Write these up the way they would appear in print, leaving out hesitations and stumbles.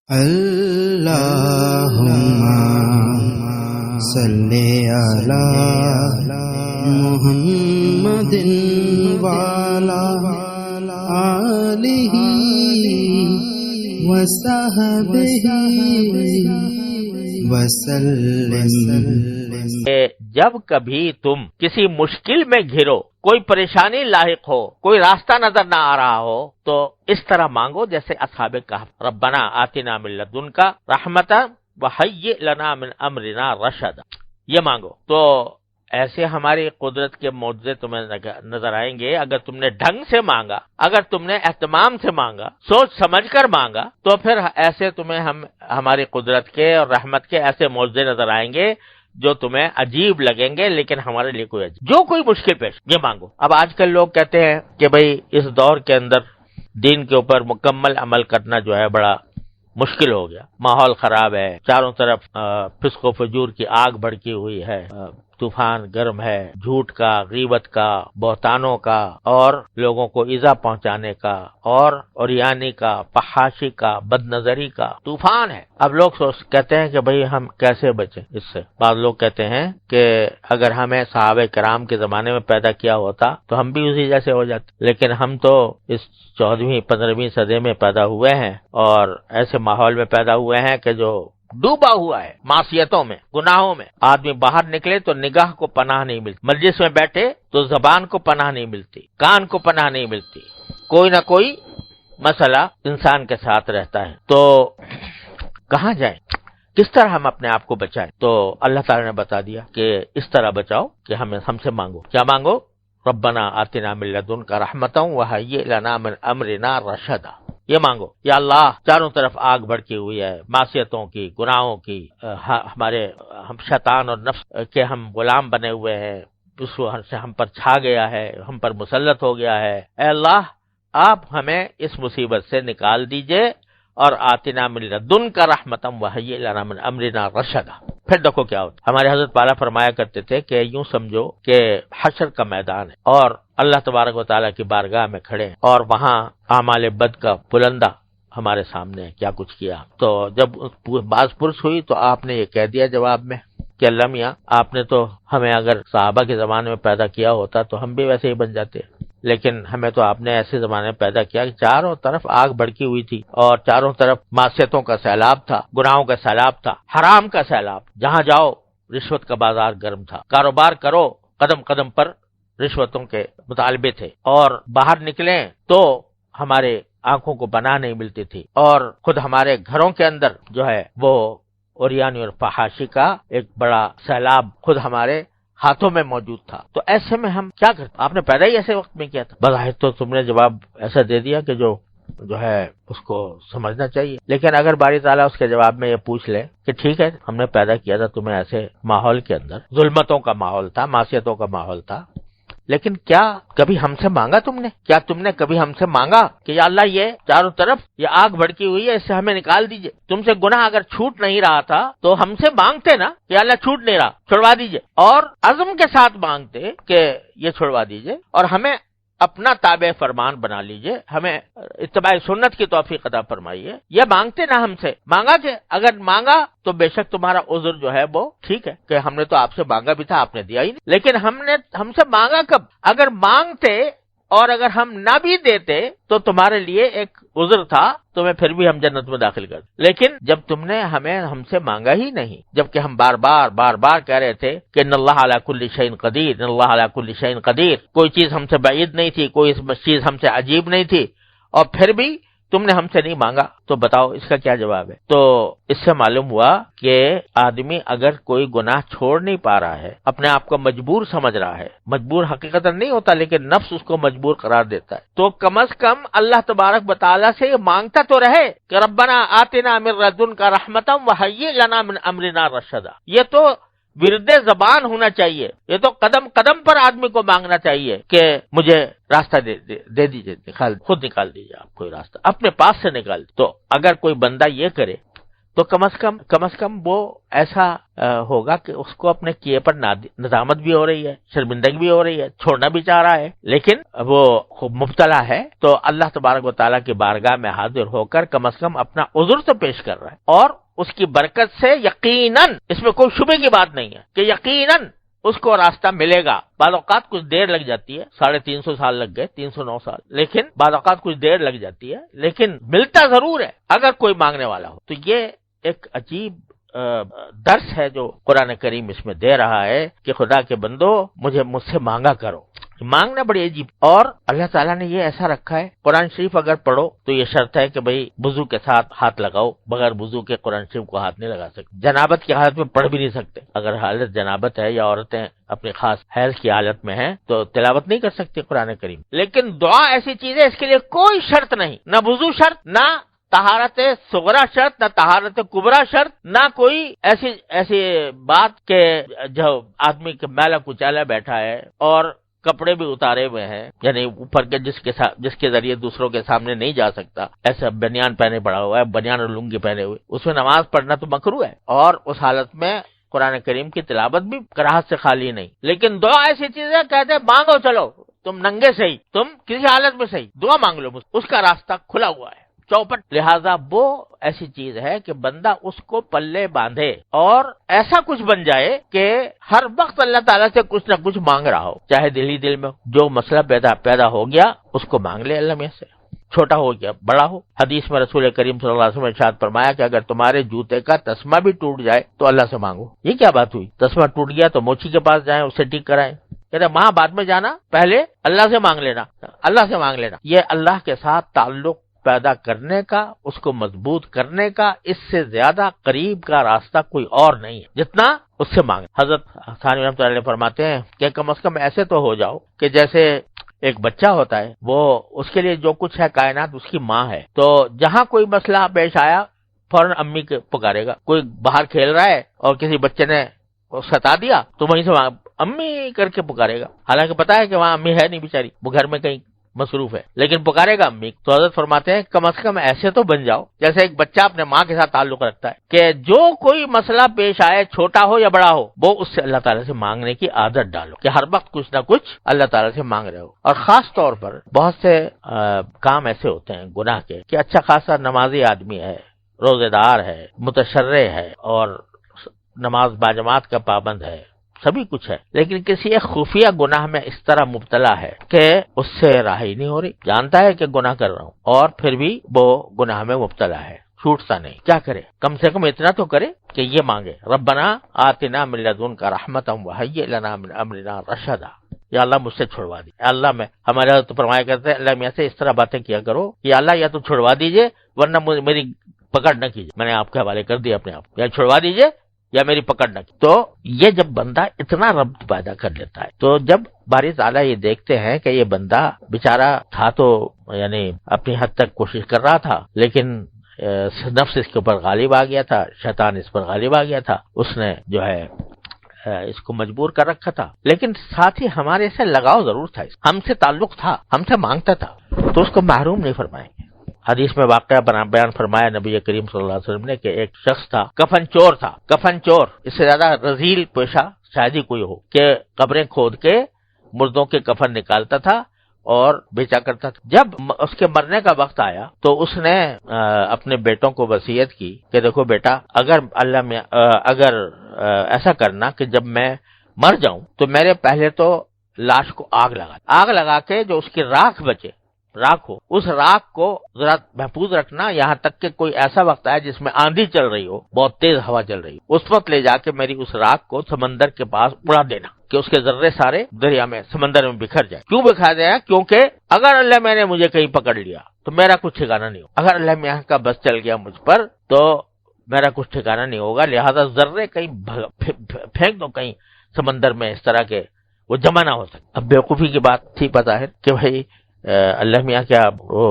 اللهم صل على محمد وعلى آلہ وصحبہ وسلم۔ جب کبھی تم کسی مشکل میں گھرو، کوئی پریشانی لاحق ہو، کوئی راستہ نظر نہ آ رہا ہو، تو اس طرح مانگو جیسے اصحاب کہف، ربنا آتنا من لدنک رحمتا وہیئ لنا من امرنا رشدا، یہ مانگو۔ تو ایسے ہماری قدرت کے معجزے تمہیں نظر آئیں گے اگر تم نے ڈھنگ سے مانگا، اگر تم نے اہتمام سے مانگا، سوچ سمجھ کر مانگا، تو پھر ایسے تمہیں ہماری قدرت کے اور رحمت کے ایسے معجزے نظر آئیں گے جو تمہیں عجیب لگیں گے، لیکن ہمارے لیے کوئی عجیب، جو کوئی مشکل پیش یہ مانگو۔ اب آج کل لوگ کہتے ہیں کہ بھئی اس دور کے اندر دین کے اوپر مکمل عمل کرنا جو ہے بڑا مشکل ہو گیا، ماحول خراب ہے، چاروں طرف فسق و فجور کی آگ بھڑکی ہوئی ہے، طوفان گرم ہے، جھوٹ کا، غیبت کا، بہتانوں کا، اور لوگوں کو ایذا پہنچانے کا، اور عریانی کا، فحاشی کا، بد نظری کا طوفان ہے۔ اب لوگ کہتے ہیں کہ بھئی ہم کیسے بچیں اس سے۔ بعض لوگ کہتے ہیں کہ اگر ہمیں صحابہ کرام کے زمانے میں پیدا کیا ہوتا تو ہم بھی اسی جیسے ہو جاتے، لیکن ہم تو اس 14ویں 15ویں صدی میں پیدا ہوئے ہیں اور ایسے ماحول میں پیدا ہوئے ہیں کہ جو ڈوبا ہوا ہے معصیتوں میں، گناہوں میں۔ آدمی باہر نکلے تو نگاہ کو پناہ نہیں ملتی، مجلس میں بیٹھے تو زبان کو پناہ نہیں ملتی، کان کو پناہ نہیں ملتی، کوئی نہ کوئی مسئلہ انسان کے ساتھ رہتا ہے۔ تو کہاں جائیں، کس طرح ہم اپنے آپ کو بچائیں؟ تو اللہ تعالی نے بتا دیا کہ اس طرح بچاؤ کہ ہم سے مانگو۔ کیا مانگو؟ ربنا آتنا من لدنک رحمتا وہیئ لنا من امرنا رشدا، یہ مانگو۔ یا اللہ، چاروں طرف آگ بھڑکی ہوئی ہے معصیتوں کی، گناہوں کی، ہم شیطان اور نفس کے ہم غلام بنے ہوئے ہیں، اس سے ہم پر چھا گیا ہے، ہم پر مسلط ہو گیا ہے۔ اے اللہ، آپ ہمیں اس مصیبت سے نکال دیجئے، اور آتنا من لدنک رحمتا وہیئ لنا من امرنا رشدا۔ پھر دیکھو کیا ہوتا۔ ہمارے حضرت والا فرمایا کرتے تھے کہ یوں سمجھو کہ حشر کا میدان ہے اور اللہ تبارک و تعالیٰ کی بارگاہ میں کھڑے ہیں، اور وہاں اعمال بد کا پلندہ ہمارے سامنے ہے، کیا کچھ کیا۔ تو جب باز پرس ہوئی تو آپ نے یہ کہہ دیا جواب میں کہ اللہ میاں، آپ نے تو ہمیں اگر صحابہ کے زمانے میں پیدا کیا ہوتا تو ہم بھی ویسے ہی بن جاتے، لیکن ہمیں تو آپ نے ایسے زمانے میں پیدا کیا کہ چاروں طرف آگ بھڑکی ہوئی تھی اور چاروں طرف معصیتوں کا سیلاب تھا، گناہوں کا سیلاب تھا، حرام کا سیلاب، جہاں جاؤ رشوت کا بازار گرم تھا، کاروبار کرو قدم قدم پر رشوتوں کے مطالبے تھے، اور باہر نکلیں تو ہمارے آنکھوں کو پناہ نہیں ملتی تھی، اور خود ہمارے گھروں کے اندر جو ہے وہ عریانی اور فحاشی کا ایک بڑا سیلاب خود ہمارے ہاتھوں میں موجود تھا۔ تو ایسے میں ہم کیا کرتے؟ آپ نے پیدا ہی ایسے وقت میں کیا تھا۔ بظاہر تو تم نے جواب ایسا دے دیا کہ جو ہے اس کو سمجھنا چاہیے، لیکن اگر باری تعالیٰ اس کے جواب میں یہ پوچھ لے کہ ٹھیک ہے، ہم نے پیدا کیا تھا تمہیں ایسے ماحول کے اندر، ظلمتوں کا ماحول تھا، معصیتوں کا ماحول تھا، لیکن کیا کبھی ہم سے مانگا تم نے؟ کیا تم نے کبھی ہم سے مانگا کہ یا اللہ، یہ چاروں طرف یہ آگ بھڑکی ہوئی ہے، اس سے ہمیں نکال دیجئے؟ تم سے گناہ اگر چھوٹ نہیں رہا تھا تو ہم سے مانگتے نا کہ یا اللہ چھوٹ نہیں رہا، چھڑوا دیجئے، اور عزم کے ساتھ مانگتے کہ یہ چھڑوا دیجئے، اور ہمیں اپنا تابع فرمان بنا لیجئے، ہمیں اتباع سنت کی توفیق عطا فرمائیے۔ یہ مانگتے نا ہم سے، مانگا کہ اگر مانگا تو بے شک تمہارا عذر جو ہے وہ ٹھیک ہے کہ ہم نے تو آپ سے مانگا بھی تھا، آپ نے دیا ہی نہیں، لیکن ہم سے مانگا کب؟ اگر مانگتے اور اگر ہم نہ بھی دیتے تو تمہارے لیے ایک عذر تھا، تمہیں پھر بھی ہم جنت میں داخل کر دیں، لیکن جب تم نے ہم سے مانگا ہی نہیں، جبکہ ہم بار بار کہہ رہے تھے کہ ان اللہ علی کل شیء قدیر، ان اللہ علی کل شیء قدیر، کوئی چیز ہم سے بعید نہیں تھی، کوئی چیز ہم سے عجیب نہیں تھی، اور پھر بھی تم نے ہم سے نہیں مانگا، تو بتاؤ اس کا کیا جواب ہے؟ تو اس سے معلوم ہوا کہ آدمی اگر کوئی گناہ چھوڑ نہیں پا رہا ہے، اپنے آپ کو مجبور سمجھ رہا ہے، مجبور حقیقت نہیں ہوتا لیکن نفس اس کو مجبور قرار دیتا ہے، تو کم از کم اللہ تبارک و تعالیٰ سے یہ مانگتا تو رہے کہ ربنا آتنا من لدنک رحمتا وہیئ لنا من امرنا رشدا۔ یہ تو ورد زبان ہونا چاہیے، یہ تو قدم قدم پر آدمی کو مانگنا چاہیے کہ مجھے راستہ دے دیجیے، خود نکال دیجیے، آپ کوئی راستہ اپنے پاس سے نکال دیجیے۔ تو اگر کوئی بندہ یہ کرے تو کم از کم وہ ایسا ہوگا کہ اس کو اپنے کیے پر ندامت بھی ہو رہی ہے، شرمندگی بھی ہو رہی ہے، چھوڑنا بھی چاہ رہا ہے، لیکن وہ خوب مبتلا ہے، تو اللہ تبارک و تعالیٰ کی بارگاہ میں حاضر ہو کر کم از کم اپنا عذر تو پیش کر رہا ہے، اور اس کی برکت سے یقیناً، اس میں کوئی شبے کی بات نہیں ہے کہ یقیناً اس کو راستہ ملے گا۔ بعض اوقات کچھ دیر لگ جاتی ہے، 350 سال لگ گئے، 309 سال، لیکن بعض اوقات کچھ دیر لگ جاتی ہے، لیکن ملتا ضرور ہے اگر کوئی مانگنے والا ہو۔ تو یہ ایک عجیب درس ہے جو قرآن کریم اس میں دے رہا ہے کہ خدا کے بندو مجھ سے مانگا کرو۔ مانگنا بڑی عجیب، اور اللہ تعالیٰ نے یہ ایسا رکھا ہے، قرآن شریف اگر پڑھو تو یہ شرط ہے کہ بھئی وضو کے ساتھ ہاتھ لگاؤ، بغیر وضو کے قرآن شریف کو ہاتھ نہیں لگا سکتے، جنابت کی حالت میں پڑھ بھی نہیں سکتے، اگر حالت جنابت ہے یا عورتیں اپنی خاص حیض کی حالت میں ہیں تو تلاوت نہیں کر سکتی قرآن کریم۔ لیکن دعا ایسی چیز ہے، اس کے لیے کوئی شرط نہیں، نہ وضو شرط، نہ طہارت صغرا شرط، نہ طہارت کبرا شرط، نہ کوئی ایسی بات کہ جو آدمی کے میلا کچالا بیٹھا ہے اور کپڑے بھی اتارے ہوئے ہیں، یعنی اوپر کے جس کے ذریعے دوسروں کے سامنے نہیں جا سکتا، ایسا بنیان پہنے پڑا ہوا ہے، بنیان اور لنگی پہنے ہوئے، اس میں نماز پڑھنا تو مکروہ ہے، اور اس حالت میں قرآن کریم کی تلاوت بھی کراہت سے خالی نہیں۔ لیکن دعا ایسی چیز ہے، کہتے ہیں مانگو، چلو تم ننگے صحیح، تم کسی حالت میں صحیح دعا مانگ لو، اس کا راستہ کھلا ہوا ہے، چوپٹ۔ لہذا وہ ایسی چیز ہے کہ بندہ اس کو پلے باندھے اور ایسا کچھ بن جائے کہ ہر وقت اللہ تعالیٰ سے کچھ نہ کچھ مانگ رہا ہو، چاہے دل ہی دل میں جو مسئلہ پیدا ہو گیا اس کو مانگ لے اللہ میں سے، چھوٹا ہو گیا بڑا ہو۔ حدیث میں رسول کریم صلی اللہ علیہ وسلم نے ارشاد فرمایا کہ اگر تمہارے جوتے کا تسمہ بھی ٹوٹ جائے تو اللہ سے مانگو۔ یہ کیا بات ہوئی؟ تسمہ ٹوٹ گیا تو موچی کے پاس جائیں، اسے ٹھیک کرائیں، کہتے وہاں بعد میں جانا، پہلے اللہ سے مانگ لینا، اللہ سے مانگ لینا۔ یہ اللہ کے ساتھ تعلق پیدا کرنے کا، اس کو مضبوط کرنے کا، اس سے زیادہ قریب کا راستہ کوئی اور نہیں ہے جتنا اس سے مانگے۔ حضرت ثانوی رحمۃ اللہ علیہ فرماتے ہیں کہ کم از کم ایسے تو ہو جاؤ کہ جیسے ایک بچہ ہوتا ہے، وہ اس کے لیے جو کچھ ہے کائنات اس کی ماں ہے، تو جہاں کوئی مسئلہ پیش آیا فوراً امی کے پکارے گا۔ کوئی باہر کھیل رہا ہے اور کسی بچے نے ستا دیا تو وہیں سے امی کر کے پکارے گا، حالانکہ پتا ہے کہ وہاں امی ہے نہیں بیچاری، وہ گھر میں کہیں مصروف ہے، لیکن پکارے گا امی۔ تو حضرت فرماتے ہیں کم از کم ایسے تو بن جاؤ جیسے ایک بچہ اپنے ماں کے ساتھ تعلق رکھتا ہے کہ جو کوئی مسئلہ پیش آئے، چھوٹا ہو یا بڑا ہو، وہ اس سے اللہ تعالیٰ سے مانگنے کی عادت ڈالو، کہ ہر وقت کچھ نہ کچھ اللہ تعالیٰ سے مانگ رہے ہو۔ اور خاص طور پر بہت سے کام ایسے ہوتے ہیں گناہ کے کہ اچھا خاصا نمازی آدمی ہے، روزے دار ہے، متشرع ہے، اور نماز باجماعت کا پابند ہے، سبھی کچھ ہے، لیکن کسی ایک خفیہ گناہ میں اس طرح مبتلا ہے کہ اس سے راہی نہیں ہو رہی، جانتا ہے کہ گناہ کر رہا ہوں اور پھر بھی وہ گناہ میں مبتلا ہے، چھوٹتا نہیں۔ کیا کرے؟ کم سے کم اتنا تو کرے کہ یہ مانگے ربنا آتنا من لدنک رحمتا وہیئ لنا من امرنا رشدا، یا اللہ مجھ سے چھڑوا دی، اللہ میں ہمارے حضرت فرمایا کرتے ہیں اللہ میاں سے اس طرح باتیں کیا کرو کہ اللہ یا تو چھڑوا دیجئے ورنہ میری پکڑ نہ کیجیے، میں نے آپ کے حوالے کر دیا اپنے آپ، یا چھڑوا دیجئے یا میری پکڑ نہ کی۔ تو یہ جب بندہ اتنا ربط پیدا کر لیتا ہے، تو جب باری تعالیٰ یہ دیکھتے ہیں کہ یہ بندہ بیچارہ تھا تو یعنی اپنی حد تک کوشش کر رہا تھا، لیکن نفس اس کے اوپر غالب آ گیا تھا، شیطان اس پر غالب آ گیا تھا، اس نے جو ہے اس کو مجبور کر رکھا تھا، لیکن ساتھ ہی ہمارے سے لگاؤ ضرور تھا، ہم سے تعلق تھا، ہم سے مانگتا تھا، تو اس کو محروم نہیں فرمائیں گے۔ حدیث میں واقعہ بیان فرمایا نبی کریم صلی اللہ علیہ وسلم نے کہ ایک شخص تھا، کفن چور تھا، کفن چور، اس سے زیادہ رذیل پیشہ شاید ہی کوئی ہو، کہ قبریں کھود کے مردوں کے کفن نکالتا تھا اور بیچا کرتا تھا۔ جب اس کے مرنے کا وقت آیا تو اس نے اپنے بیٹوں کو وصیت کی کہ دیکھو بیٹا، اگر ایسا کرنا کہ جب میں مر جاؤں تو میرے پہلے تو لاش کو آگ لگا کے جو اس کی راکھ بچے، راکھ ہو، اس راکھ کو ذرا محفوظ رکھنا یہاں تک کہ کوئی ایسا وقت آئے جس میں آندھی چل رہی ہو، بہت تیز ہوا چل رہی ہو، اس وقت لے جا کے میری اس راکھ کو سمندر کے پاس اڑا دینا کہ اس کے ذرے سارے دریا میں، سمندر میں بکھر جائے۔ کیوں بکھر جائے؟ کیونکہ اگر اللہ میں نے مجھے کہیں پکڑ لیا تو میرا کچھ ٹھکانہ نہیں ہوگا، اگر اللہ میاں کا بس چل گیا مجھ پر تو میرا کچھ ٹھکانہ نہیں ہوگا، لہذا ذرے کہیں پھینک دو کہیں سمندر میں، اس طرح کے وہ جمع نہ ہو سکے۔ اب بیوقوفی کی بات تھی پتہ ہے کہ بھائی اللہ میاں کیا وہ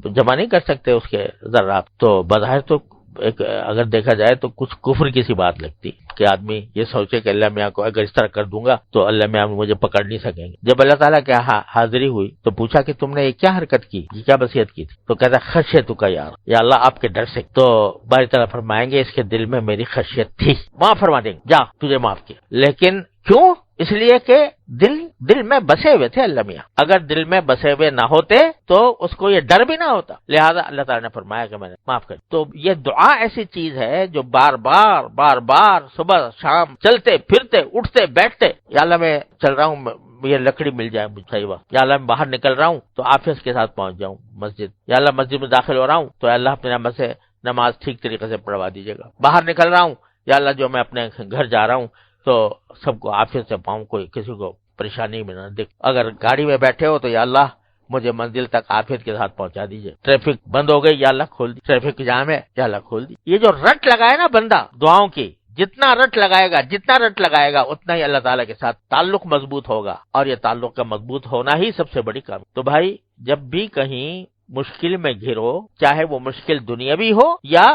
جمع نہیں کر سکتے اس کے ذرات، تو بظاہر تو ایک اگر دیکھا جائے تو کچھ کفر کی سی بات لگتی کہ آدمی یہ سوچے کہ اللہ میاں کو اگر اس طرح کر دوں گا تو اللہ میاں مجھے پکڑ نہیں سکیں گے. جب اللہ تعالیٰ کی حاضری ہوئی تو پوچھا کہ تم نے یہ کیا حرکت کی, یہ کیا وصیت کی تھی؟ تو کہتا خشیت کا یا اللہ آپ کے ڈر سے. تو باری تعالیٰ فرمائیں گے اس کے دل میں میری خشیت تھی, معاف فرما دیں گے, جا تجھے معاف کیا. لیکن کیوں؟ اس لیے کہ دل میں بسے ہوئے تھے اللہ میاں. اگر دل میں بسے ہوئے نہ ہوتے تو اس کو یہ ڈر بھی نہ ہوتا, لہذا اللہ تعالیٰ نے فرمایا کہ میں نے معاف کر. تو یہ دعا ایسی چیز ہے جو بار بار صبح شام چلتے پھرتے اٹھتے بیٹھتے, یا اللہ میں چل رہا ہوں, یہ لکڑی مل جائے مجھے صحیح وقت, یا اللہ میں باہر نکل رہا ہوں تو آفیس کے ساتھ پہنچ جاؤں مسجد, یا اللہ مسجد میں داخل ہو رہا ہوں تو اللہ اپنے نعمت سے نماز ٹھیک طریقے سے پڑھوا دیجیے گا. باہر نکل رہا ہوں, یا اللہ جو میں اپنے گھر جا رہا ہوں تو سب کو عافیت سے پاؤں, کوئی کسی کو پریشانی میں نہ دکھ. اگر گاڑی میں بیٹھے ہو تو یا اللہ مجھے منزل تک عافیت کے ساتھ پہنچا دیجئے. ٹریفک بند ہو گئی, یا اللہ کھول دی. ٹریفک جام ہے, یا اللہ کھول دی. یہ جو رٹ لگائے نا بندہ دعاؤں کی, جتنا رٹ لگائے گا اتنا ہی اللہ تعالیٰ کے ساتھ تعلق مضبوط ہوگا, اور یہ تعلق کا مضبوط ہونا ہی سب سے بڑی کام. تو بھائی جب بھی کہیں مشکل میں گھرو, چاہے وہ مشکل دنیاوی ہو یا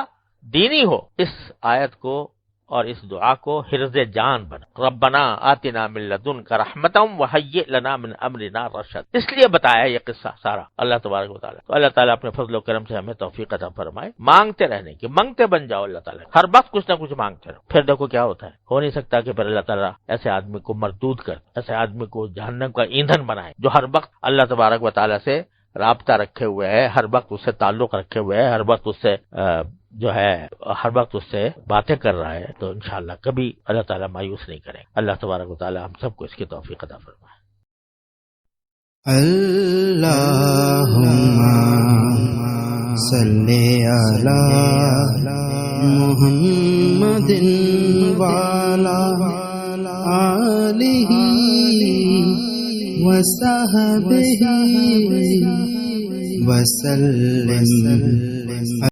دینی ہو, اس آیت کو اور اس دعا کو حرز جان بنا. ربنا آتنا من لدنک رحمتا وہیئ لنا من امرنا رشد. اس لیے بتایا یہ قصہ سارا اللہ تبارک و تعالی. تو اللہ تعالیٰ اپنے فضل و کرم سے ہمیں توفیق عطا فرمائے. مانگتے رہنے کی, مانگتے بن جاؤ اللہ تعالیٰ, ہر وقت کچھ نہ کچھ مانگتے رہو. پھر دیکھو کیا ہوتا ہے. ہو نہیں سکتا کہ پھر اللہ تعالیٰ ایسے آدمی کو مردود کر, ایسے آدمی کو جہنم کا ایندھن بنائے, جو ہر وقت اللہ تبارک و تعالیٰ سے رابطہ رکھے ہوئے ہے, ہر وقت اس سے تعلق رکھے ہوئے ہے, ہر وقت اس سے جو ہے ہر وقت اس سے باتیں کر رہا ہے. تو انشاءاللہ کبھی اللہ تعالیٰ مایوس نہیں کریں. اللہ تبارک و تعالیٰ ہم سب کو اس کی توفیق عطا فرمائے. اللہم صلی علی محمد وعلی آلہ وصحبہ وسلم.